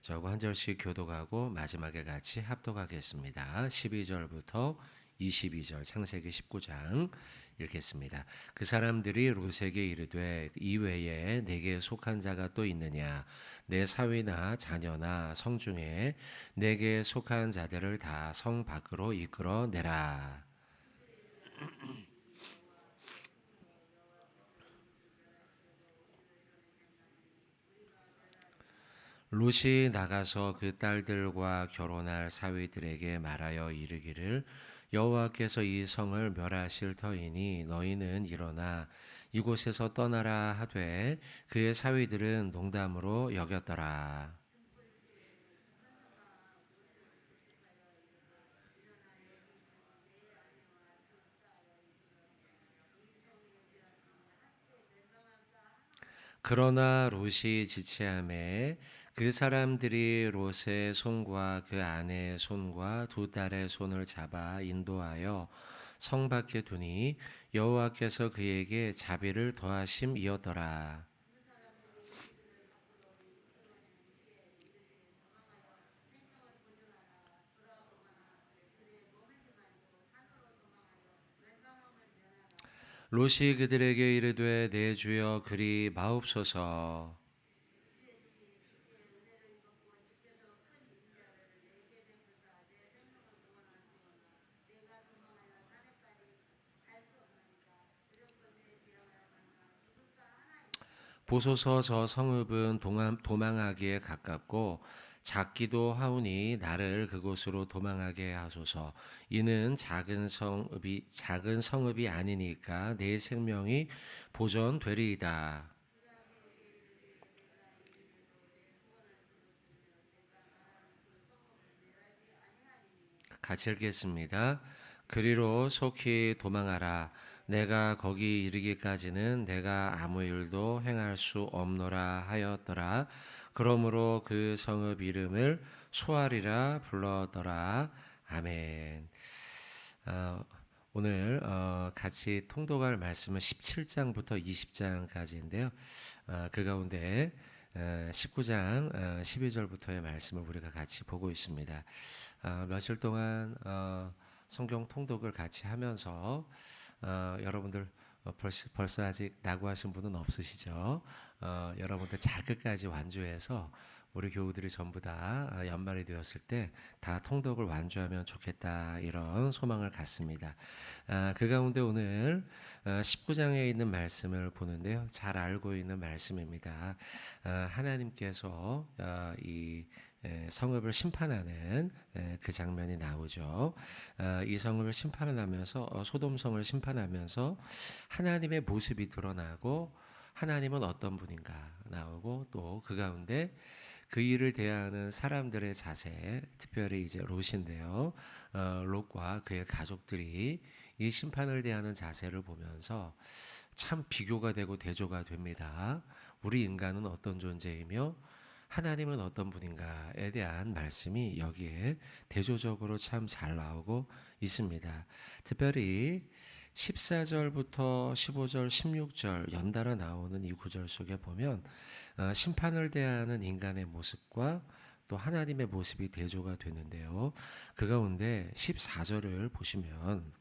저하고 한 절씩 교독하고 마지막에 같이 합독하겠습니다. 12절부터 22절 창세기 19장 읽겠습니다. 그 사람들이 롯에게 이르되 이외에 내게 속한 자가 또 있느냐? 내 사위나 자녀나 성 중에 내게 속한 자들을 다 성 밖으로 이끌어 내라. 롯이 나가서 그 딸들과 결혼할 사위들에게 말하여 이르기를 여호와께서 이 성을 멸하실 터이니 너희는 일어나 이곳에서 떠나라 하되 그의 사위들은 농담으로 여겼더라. 그러나 롯이 지체함에 그 사람들이 롯의 손과 그 아내의 손과 두 딸의 손을 잡아 인도하여 성 밖에 두니 여호와께서 그에게 자비를 더하심이었더라. 롯이 그들에게 이르되 내 주여 그리 마옵소서. 보소서 저 성읍은 도망하기에 가깝고 작기도 하오니 나를 그곳으로 도망하게 하소서. 이는 작은 성읍이 아니니까 내 생명이 보존되리이다. 같이 읽겠습니다. 그리로 속히 도망하라. 내가 거기 이르기까지는 내가 아무 일도 행할 수 없노라 하였더라. 그러므로 그 성읍 이름을 소알이라 불렀더라. 아멘. 어, 오늘 같이 통독할 말씀은 17장부터 20장까지인데요. 그 가운데 19장 12절부터의 말씀을 우리가 같이 보고 있습니다. 며칠 동안 성경 통독을 같이 하면서 여러분들 벌써 아직 낙오하신 분은 없으시죠? 여러분들 잘 끝까지 완주해서 우리 교우들이 전부 다 연말이 되었을 때 다 통독을 완주하면 좋겠다 이런 소망을 갖습니다. 그 가운데 오늘 19장에 있는 말씀을 보는데요. 잘 알고 있는 말씀입니다. 하나님께서 이 성읍을 심판하는 그 장면이 나오죠. 이 성읍을 심판하면서 소돔성을 심판하면서 하나님의 모습이 드러나고 하나님은 어떤 분인가 나오고 또 그 가운데 그 일을 대하는 사람들의 자세, 특별히 이제 롯인데요. 롯과 그의 가족들이 이 심판을 대하는 자세를 보면서 참 비교가 되고 대조가 됩니다. 우리 인간은 어떤 존재이며 하나님은 어떤 분인가에 대한 말씀이 여기에 대조적으로 참 잘 나오고 있습니다. 특별히 14절부터 15절, 16절 연달아 나오는 이 구절 속에 보면 심판을 대하는 인간의 모습과 또 하나님의 모습이 대조가 되는데요. 그 가운데 14절을 보시면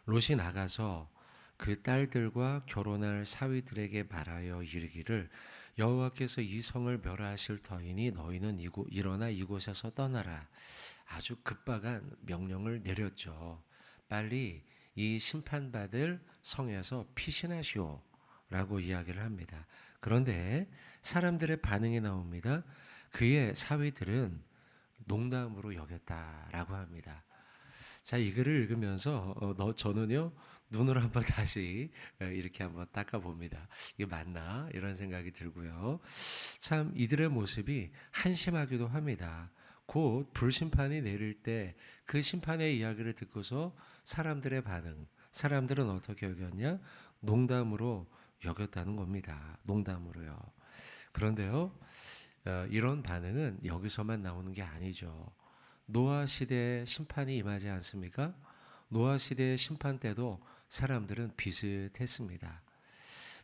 롯이 나가서 그 딸들과 결혼할 사위들에게 말하여 이르기를 여호와께서 이 성을 멸하실 터이니 너희는 일어나 이곳에서 떠나라. 아주 급박한 명령을 내렸죠. 빨리 이 심판받을 성에서 피신하시오 라고 이야기를 합니다. 그런데 사람들의 반응이 나옵니다. 그의 사위들은 농담으로 여겼다라고 합니다. 자, 이 글을 읽으면서 저는요 눈을 한번 다시 이렇게 한번 닦아봅니다. 이게 맞나 이런 생각이 들고요. 참 이들의 모습이 한심하기도 합니다. 곧 불심판이 내릴 때 그 심판의 이야기를 듣고서 사람들의 반응, 사람들은 어떻게 여겼냐? 농담으로 여겼다는 겁니다. 농담으로요. 그런데요, 이런 반응은 여기서만 나오는 게 아니죠. 노아 시대의 심판이 임하지 않습니까? 노아 시대의 심판 때도 사람들은 비슷했습니다.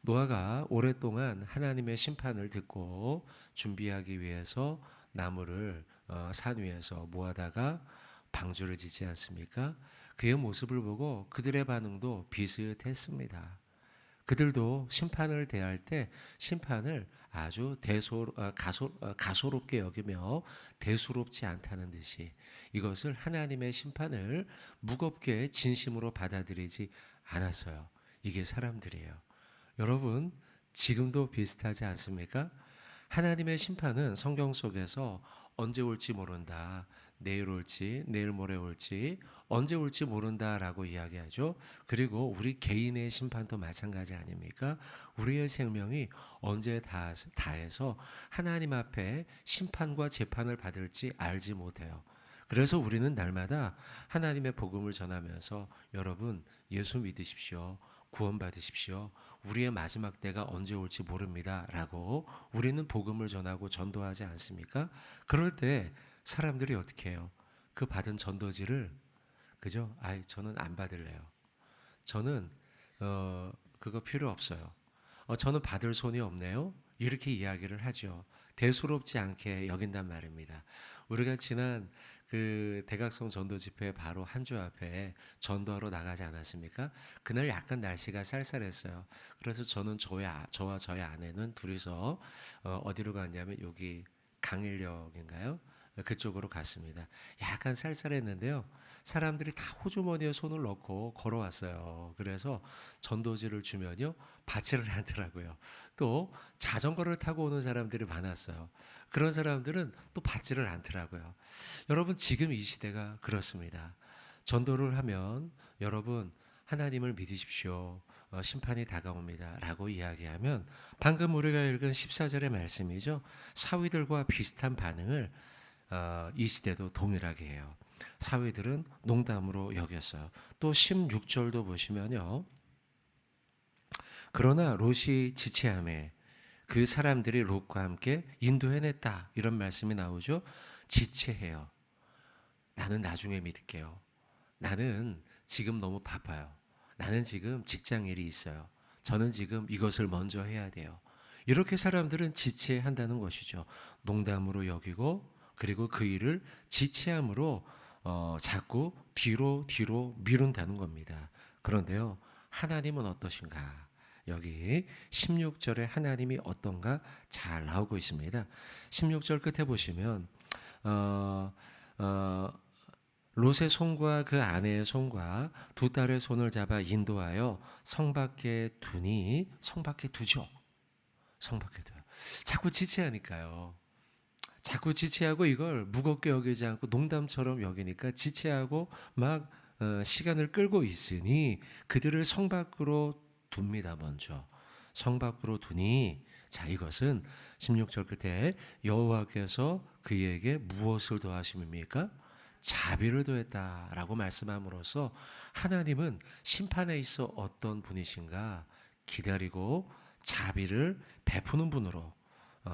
노아가 오랫동안 하나님의 심판을 듣고 준비하기 위해서 나무를 산 위에서 모아다가 방주를 짓지 않습니까? 그의 모습을 보고 그들의 반응도 비슷했습니다. 그들도 심판을 대할 때 심판을 아주 가소롭게 여기며 대수롭지 않다는 듯이 이것을 하나님의 심판을 무겁게 진심으로 받아들이지 않았어요. 이게 사람들이에요. 여러분, 지금도 비슷하지 않습니까? 하나님의 심판은 성경 속에서 언제 올지 모른다. 내일 올지, 내일 모레 올지, 언제 올지 모른다라고 이야기하죠. 그리고 우리 개인의 심판도 마찬가지 아닙니까? 우리의 생명이 언제 다해서 하나님 앞에 심판과 재판을 받을지 알지 못해요. 그래서 우리는 날마다 하나님의 복음을 전하면서 여러분 예수 믿으십시오. 구원받으십시오. 우리의 마지막 때가 언제 올지 모릅니다. 라고 우리는 복음을 전하고 전도하지 않습니까? 그럴 때 사람들이 어떻게 해요? 그 받은 전도지를 그죠? 저는 안 받을래요. 저는 그거 필요 없어요. 저는 받을 손이 없네요. 이렇게 이야기를 하죠. 대수롭지 않게 여긴단 말입니다. 우리가 지난 그 대각성 전도 집회 바로 한 주 앞에 전도하러 나가지 않았습니까? 그날 약간 날씨가 쌀쌀했어요. 그래서 저는 저와 저희 아내는 둘이서 어디로 갔냐면 여기 강일역인가요? 그쪽으로 갔습니다. 약간 쌀쌀했는데요. 사람들이 다 호주머니에 손을 넣고 걸어왔어요. 그래서 전도지를 주면요. 받지를 않더라고요. 또 자전거를 타고 오는 사람들이 많았어요. 그런 사람들은 또 받지를 않더라고요. 여러분 지금 이 시대가 그렇습니다. 전도를 하면 여러분 하나님을 믿으십시오. 심판이 다가옵니다. 라고 이야기하면 방금 우리가 읽은 14절의 말씀이죠. 사위들과 비슷한 반응을 이 시대도 동일하게 해요. 사위들은 농담으로 여겼어요. 또 16절도 보시면요. 그러나 롯이 지체함에 그 사람들이 롯과 함께 인도해냈다. 이런 말씀이 나오죠. 지체해요. 나는 나중에 믿을게요. 나는 지금 너무 바빠요. 나는 지금 직장 일이 있어요. 저는 지금 이것을 먼저 해야 돼요. 이렇게 사람들은 지체한다는 것이죠. 농담으로 여기고 그리고 그 일을 지체함으로 자꾸 뒤로 미룬다는 겁니다. 그런데요. 하나님은 어떠신가? 여기 16절에 하나님이 어떤가 잘 나오고 있습니다. 16절 끝에 보시면 어, 어, 롯의 손과 그 아내의 손과 두 딸의 손을 잡아 인도하여 성 밖에 두니 성 밖에 두죠. 성 밖에 둬요. 자꾸 지체하니까요. 자꾸 지체하고 이걸 무겁게 여기지 않고 농담처럼 여기니까 지체하고 막 시간을 끌고 있으니 그들을 성 밖으로 둡니다. 먼저 성 밖으로 두니 자 이것은 16절 끝에 여호와께서 그에게 무엇을 더하심입니까? 자비를 더했다라고 말씀함으로써 하나님은 심판에 있어 어떤 분이신가 기다리고 자비를 베푸는 분으로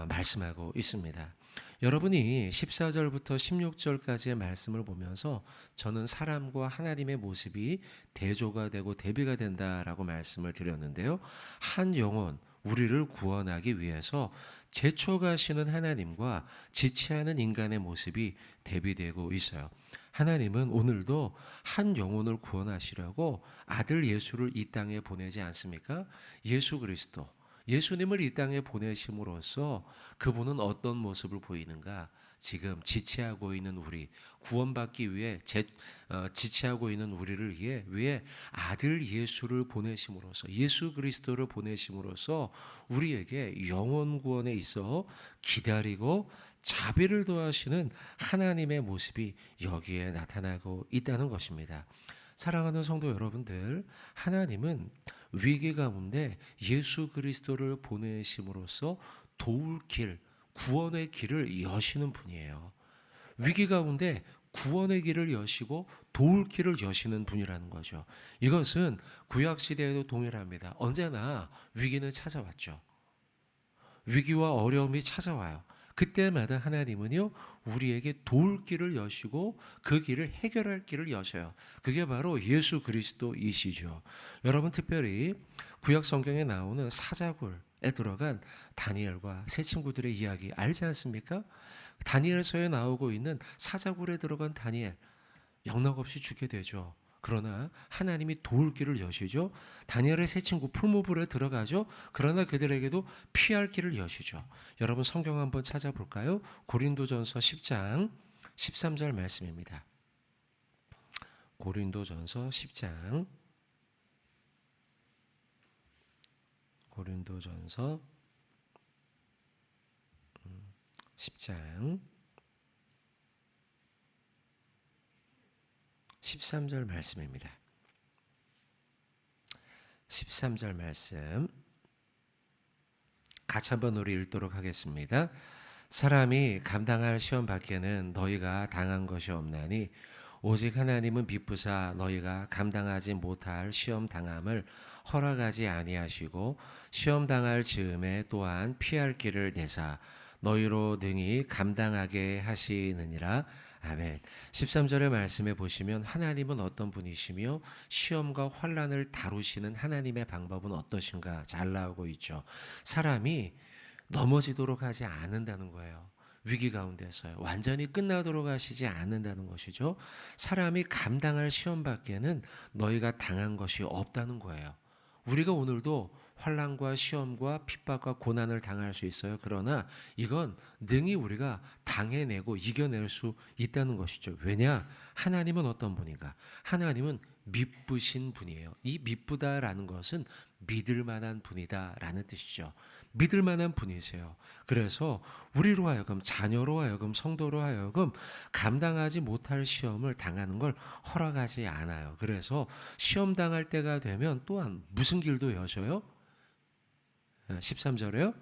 말씀하고 있습니다. 여러분이 14절부터 16절까지의 말씀을 보면서 저는 사람과 하나님의 모습이 대조가 되고 대비가 된다라고 말씀을 드렸는데요. 한 영혼, 우리를 구원하기 위해서 제초가시는 하나님과 지체하는 인간의 모습이 대비되고 있어요. 하나님은 오늘도 한 영혼을 구원하시려고 아들 예수를 이 땅에 보내지 않습니까? 예수 그리스도. 예수님을 이 땅에 보내심으로써 그분은 어떤 모습을 보이는가? 지금 지체하고 있는 우리 구원받기 위해 지체하고 있는 우리를 위해 아들 예수를 보내심으로써 예수 그리스도를 보내심으로써 우리에게 영혼 구원에 있어 기다리고 자비를 더하시는 하나님의 모습이 여기에 나타나고 있다는 것입니다. 사랑하는 성도 여러분들, 하나님은 위기 가운데 예수 그리스도를 보내심으로써 도울 길, 구원의 길을 여시는 분이에요. 위기 가운데 구원의 길을 여시고 도울 길을 여시는 분이라는 거죠. 이것은 구약 시대에도 동일합니다. 언제나 위기는 찾아왔죠. 위기와 어려움이 찾아와요. 그때마다 하나님은요 우리에게 도울 길을 여시고 그 길을 해결할 길을 여셔요. 그게 바로 예수 그리스도이시죠. 여러분 특별히 구약 성경에 나오는 사자굴에 들어간 다니엘과 세 친구들의 이야기 알지 않습니까? 다니엘서에 나오고 있는 사자굴에 들어간 다니엘 영락없이 죽게 되죠. 그러나 하나님이 도울 길을 여시죠. 다니엘의 세 친구 풀무불에 들어가죠. 그러나 그들에게도 피할 길을 여시죠. 여러분 성경 한번 찾아볼까요? 고린도전서 10장 13절 말씀입니다. 고린도전서 10장 10장 13절 말씀입니다. 13절 말씀 같이 한번 우리 읽도록 하겠습니다. 사람이 감당할 시험 밖에는 너희가 당한 것이 없나니 오직 하나님은 비쁘사 너희가 감당하지 못할 시험 당함을 허락하지 아니하시고 시험 당할 즈음에 또한 피할 길을 내사 너희로 능히 감당하게 하시느니라. 아멘. 13절의 말씀에 보시면 하나님은 어떤 분이시며 시험과 환난을 다루시는 하나님의 방법은 어떠신가 잘 나오고 있죠. 사람이 넘어지도록 하지 않는다는 거예요. 위기 가운데서요. 완전히 끝나도록 하시지 않는다는 것이죠. 사람이 감당할 시험 밖에는 너희가 당한 것이 없다는 거예요. 우리가 오늘도 환난과 시험과 핍박과 고난을 당할 수 있어요. 그러나 이건 능히 우리가 당해내고 이겨낼 수 있다는 것이죠. 왜냐? 하나님은 어떤 분인가? 하나님은 미쁘신 분이에요. 이 미쁘다라는 것은 믿을 만한 분이다라는 뜻이죠. 믿을 만한 분이세요. 그래서 우리로 하여금 자녀로 하여금 성도로 하여금 감당하지 못할 시험을 당하는 걸 허락하지 않아요. 그래서 시험 당할 때가 되면 또한 무슨 길도 여셔요? 13절에요.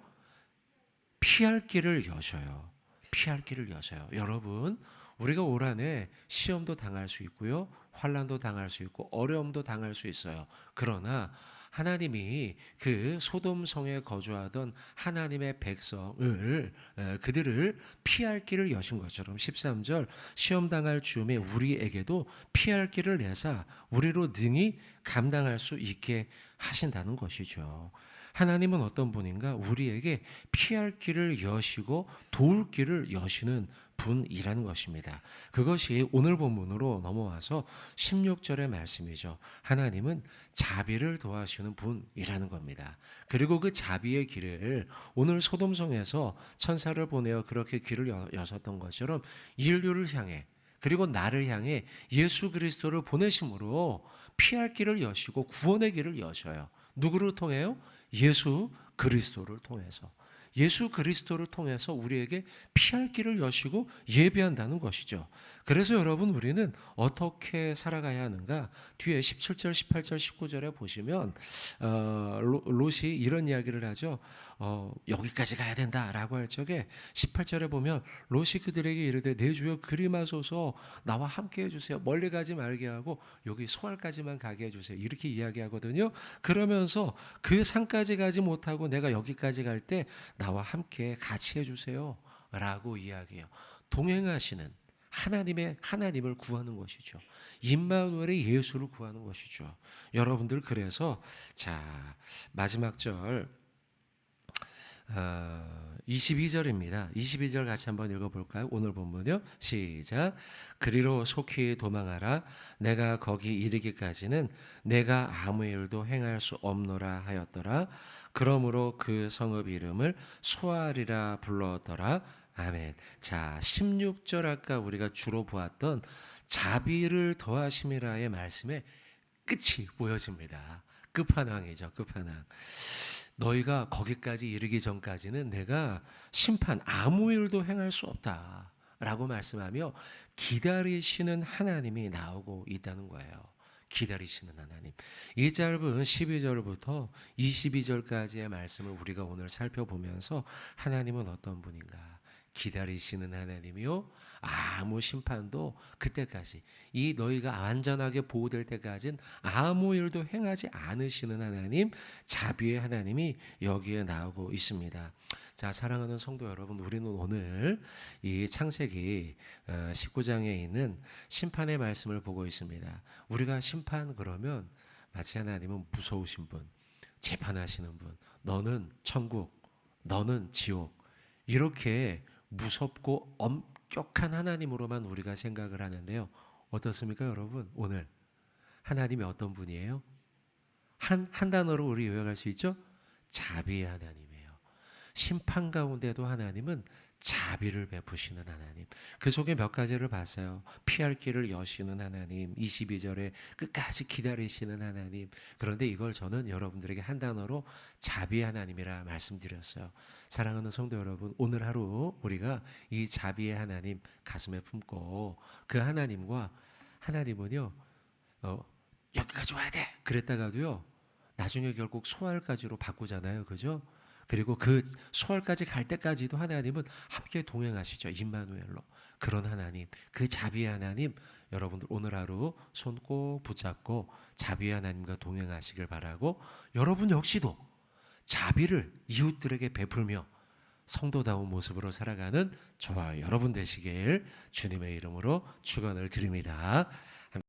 피할 길을 여셔요. 피할 길을 여셔요. 여러분, 우리가 올 한해 시험도 당할 수 있고요. 환난도 당할 수 있고 어려움도 당할 수 있어요. 그러나 하나님이 그 소돔성에 거주하던 하나님의 백성을 그들을 피할 길을 여신 것처럼 13절 시험 당할 즈음에 우리에게도 피할 길을 내사 우리로 능히 감당할 수 있게 하신다는 것이죠. 하나님은 어떤 분인가? 우리에게 피할 길을 여시고 도울 길을 여시는 분이라는 것입니다. 그것이 오늘 본문으로 넘어와서 16절의 말씀이죠. 하나님은 자비를 도와주시는 분이라는 겁니다. 그리고 그 자비의 길을 오늘 소돔성에서 천사를 보내어 그렇게 길을 여셨던 것처럼 인류를 향해 그리고 나를 향해 예수 그리스도를 보내심으로 피할 길을 여시고 구원의 길을 여셔요. 누구를 통해요? 예수 그리스도를 통해서. 예수 그리스도를 통해서 우리에게 피할 길을 여시고 예비한다는 것이죠. 그래서 여러분 우리는 어떻게 살아가야 하는가? 뒤에 17절, 18절, 19절에 보시면 롯이 이런 이야기를 하죠. 여기까지 가야 된다라고 할 적에 18절에 보면 롯이 그들에게 이르되 내 주여 그림하소서 나와 함께 해주세요. 멀리 가지 말게 하고 여기 소알까지만 가게 해주세요. 이렇게 이야기하거든요. 그러면서 그 산까지 가지 못하고 내가 여기까지 갈 때 나와 함께 같이 해주세요. 라고 이야기해요. 동행하시는 하나님을 구하는 것이죠. 임마누엘의 예수를 구하는 것이죠. 여러분들 그래서 자 마지막 절 22절입니다. 22절 같이 한번 읽어볼까요? 오늘 본문요. 시작. 그리로 속히 도망하라. 내가 거기 이르기까지는 내가 아무 일도 행할 수 없노라 하였더라. 그러므로 그 성읍 이름을 소알이라 불렀더라. 아멘. 자, 16절 아까 우리가 주로 보았던 자비를 더하심이라의 말씀에 끝이 보여집니다. 끝판왕이죠. 끝판왕. 너희가 거기까지 이르기 전까지는 내가 심판 아무 일도 행할 수 없다 라고 말씀하며 기다리시는 하나님이 나오고 있다는 거예요. 기다리시는 하나님. 이 짧은 12절부터 22절까지의 말씀을 우리가 오늘 살펴보면서 하나님은 어떤 분인가? 기다리시는 하나님이요. 아무 심판도 그때까지 이 너희가 안전하게 보호될 때까지는 아무 일도 행하지 않으시는 하나님, 자비의 하나님이 여기에 나오고 있습니다. 자, 사랑하는 성도 여러분, 우리는 오늘 이 창세기 19장에 있는 심판의 말씀을 보고 있습니다. 우리가 심판 그러면 마치 하나님은 무서우신 분, 재판하시는 분, 너는 천국, 너는 지옥, 이렇게 무섭고 엄격한 하나님으로만 우리가 생각을 하는데요. 어떻습니까, 여러분? 오늘 하나님이 어떤 분이에요? 한 단어로 우리 요약할 수 있죠? 자비의 하나님이에요. 심판 가운데도 하나님은 자비를 베푸시는 하나님. 그 속에 몇 가지를 봤어요. 피할 길을 여시는 하나님, 22절에 끝까지 기다리시는 하나님. 그런데 이걸 저는 여러분들에게 한 단어로 자비의 하나님이라 말씀드렸어요. 사랑하는 성도 여러분, 오늘 하루 우리가 이 자비의 하나님 가슴에 품고 그 하나님과 하나님은요, 여기까지 와야 돼. 그랬다가도요, 나중에 결국 소알까지로 바꾸잖아요. 그죠? 그리고 그 소알까지 갈 때까지도 하나님은 함께 동행하시죠. 임마누엘로. 그런 하나님, 그 자비의 하나님, 여러분들 오늘 하루 손 꼭 붙잡고 자비의 하나님과 동행하시길 바라고, 여러분 역시도 자비를 이웃들에게 베풀며 성도다운 모습으로 살아가는 저와 여러분 되시길 주님의 이름으로 축원을 드립니다.